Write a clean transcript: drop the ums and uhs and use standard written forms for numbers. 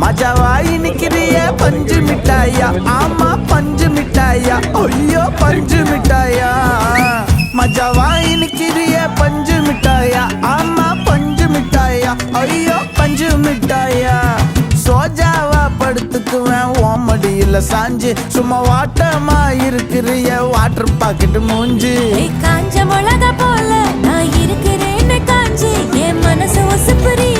மஜாவாய் நிக்கிறிய பஞ்சு மிட்டாயா, ஆமா பஞ்சு மிட்டாயா, ஐயோ பஞ்சு மிட்டாயா. மஜாவாய் நிக்கிறிய பஞ்சு மிட்டாயா, ஆமா பஞ்சு மிட்டாயா, ஐயோ பஞ்சு மிட்டாயா. சோஜாவா படுத்துக்குவேன் ஓமடியில சாஞ்சு, சும்மா வாட்டமா இருக்கிறிய வாட்டர் பாக்கெட் மூஞ்சி. காஞ்ச மிளகா போல நான் இருக்கிறேன்னு காஞ்சி என் மனசு ஒசுப்புறி.